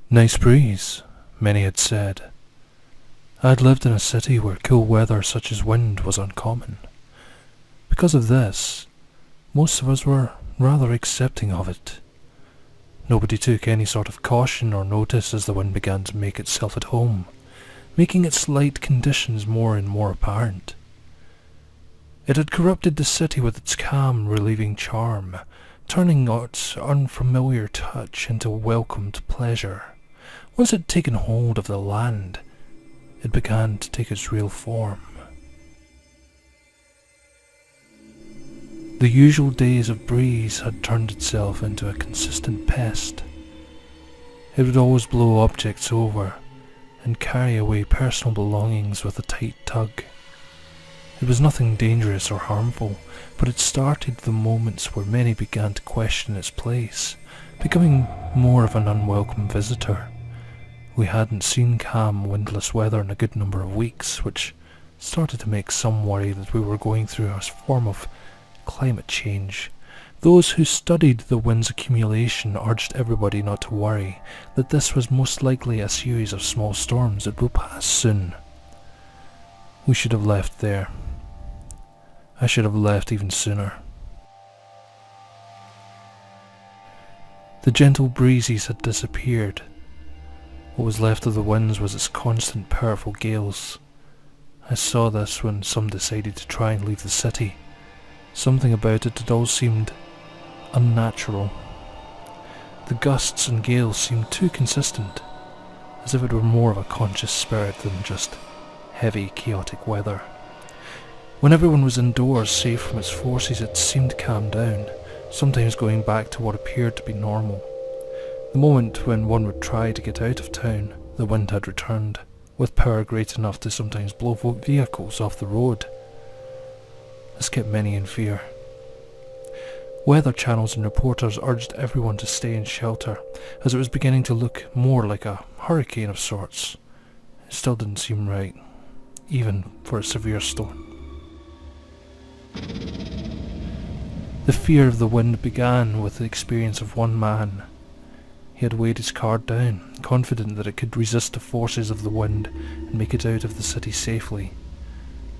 Nice breeze, many had said. I had lived in a city where cool weather such as wind was uncommon. Because of this, most of us were rather accepting of it. Nobody took any sort of caution or notice as the wind began to make itself at home, making its light conditions more and more apparent. It had corrupted the city with its calm, relieving charm, turning its unfamiliar touch into welcomed pleasure. Once it had taken hold of the land, it began to take its real form. The usual days of breeze had turned itself into a consistent pest. It would always blow objects over and carry away personal belongings with a tight tug. It was nothing dangerous or harmful, but it started the moments where many began to question its place, becoming more of an unwelcome visitor. We hadn't seen calm, windless weather in a good number of weeks, which started to make some worry that we were going through a form of climate change. Those who studied the wind's accumulation urged everybody not to worry, that this was most likely a series of small storms that will pass soon. We should have left there. I should have left even sooner. The gentle breezes had disappeared. What was left of the winds was its constant powerful gales. I saw this when some decided to try and leave the city. Something about it all seemed unnatural. The gusts and gales seemed too consistent, as if it were more of a conscious spirit than just heavy, chaotic weather. When everyone was indoors, safe from its forces, it seemed to calm down, sometimes going back to what appeared to be normal. The moment when one would try to get out of town, the wind had returned, with power great enough to sometimes blow vehicles off the road. This kept many in fear. Weather channels and reporters urged everyone to stay in shelter, as it was beginning to look more like a hurricane of sorts. It still didn't seem right, even for a severe storm. The fear of the wind began with the experience of one man. He had weighed his card down, confident that it could resist the forces of the wind and make it out of the city safely.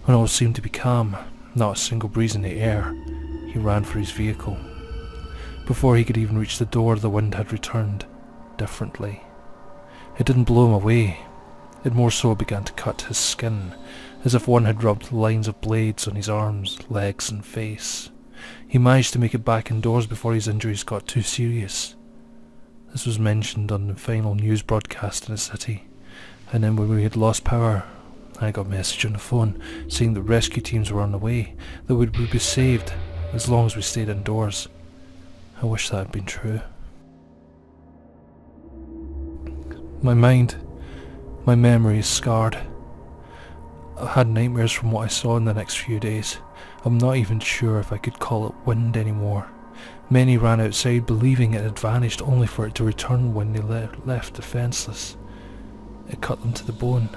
When all seemed to be calm, not a single breeze in the air, he ran for his vehicle. Before he could even reach the door, the wind had returned, differently. It didn't blow him away. It more so began to cut his skin, as if one had rubbed lines of blades on his arms, legs and face. He managed to make it back indoors before his injuries got too serious. This was mentioned on the final news broadcast in the city, and then when we had lost power, I got a message on the phone saying that rescue teams were on the way, that we would be saved as long as we stayed indoors. I wish that had been true. My memory is scarred. I had nightmares from what I saw in the next few days. I'm not even sure if I could call it wind anymore. Many ran outside believing it had vanished, only for it to return when they left defenceless. It cut them to the bone.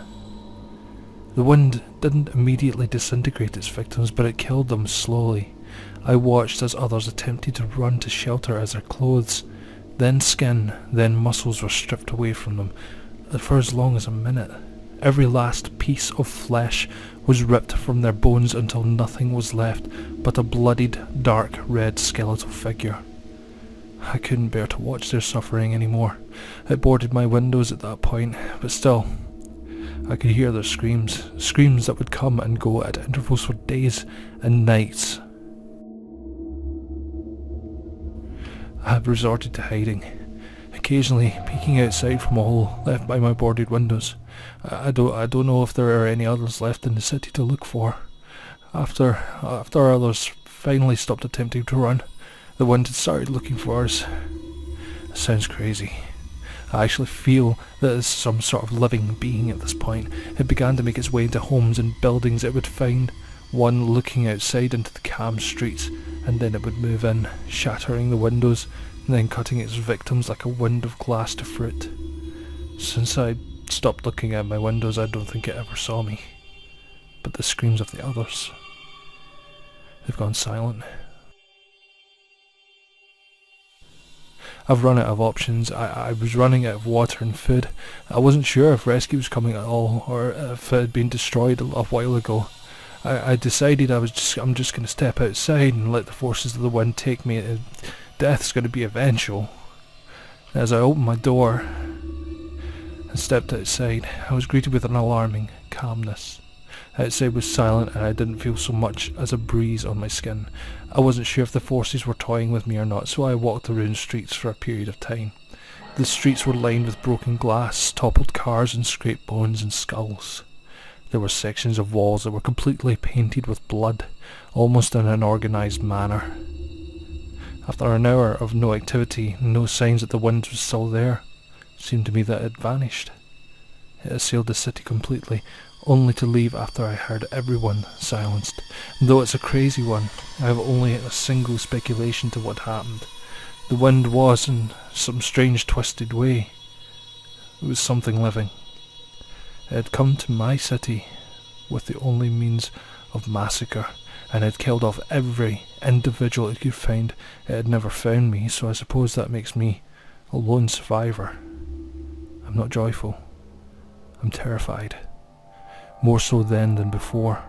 The wind didn't immediately disintegrate its victims, but it killed them slowly. I watched as others attempted to run to shelter as their clothes, then skin, then muscles were stripped away from them, for as long as a minute. Every last piece of flesh was ripped from their bones until nothing was left but a bloodied, dark red skeletal figure. I couldn't bear to watch their suffering anymore. It boarded my windows at that point, but still, I could hear their screams that would come and go at intervals for days and nights. I had resorted to hiding, occasionally peeking outside from a hole left by my boarded windows. I don't know if there are any others left in the city to look for. After others finally stopped attempting to run, the wind had started looking for us. It sounds crazy. I actually feel that it's some sort of living being at this point. It began to make its way into homes and buildings. It would find one looking outside into the calm streets, and then it would move in, shattering the windows, and then cutting its victims like a wind of glass to fruit. Since I stopped looking at my windows, I don't think it ever saw me. But the screams of the others, they've gone silent. I've run out of options. I was running out of water and food. I wasn't sure if rescue was coming at all, or if it had been destroyed a while ago. I decided I'm just going to step outside and let the forces of the wind take me. Death's going to be eventual. As I opened my door and stepped outside, I was greeted with an alarming calmness. Outside was silent, and I didn't feel so much as a breeze on my skin. I wasn't sure if the forces were toying with me or not, so I walked the ruined streets for a period of time. The streets were lined with broken glass, toppled cars, and scraped bones and skulls. There were sections of walls that were completely painted with blood, almost in an organised manner. After an hour of no activity, and no signs that the wind was still there, it seemed to me that it had vanished. It assailed the city completely, only to leave after I heard everyone silenced. And though it's a crazy one, I have only a single speculation to what happened. The wind was, in some strange twisted way, it was something living. It had come to my city with the only means of massacre, and had killed off every individual it could find. It had never found me, so I suppose that makes me a lone survivor. I'm not joyful. I'm terrified. More so then than before,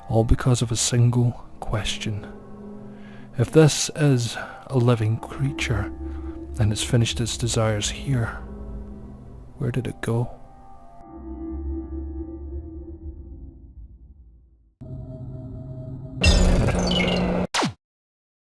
all because of a single question. If this is a living creature, and it's finished its desires here, where did it go?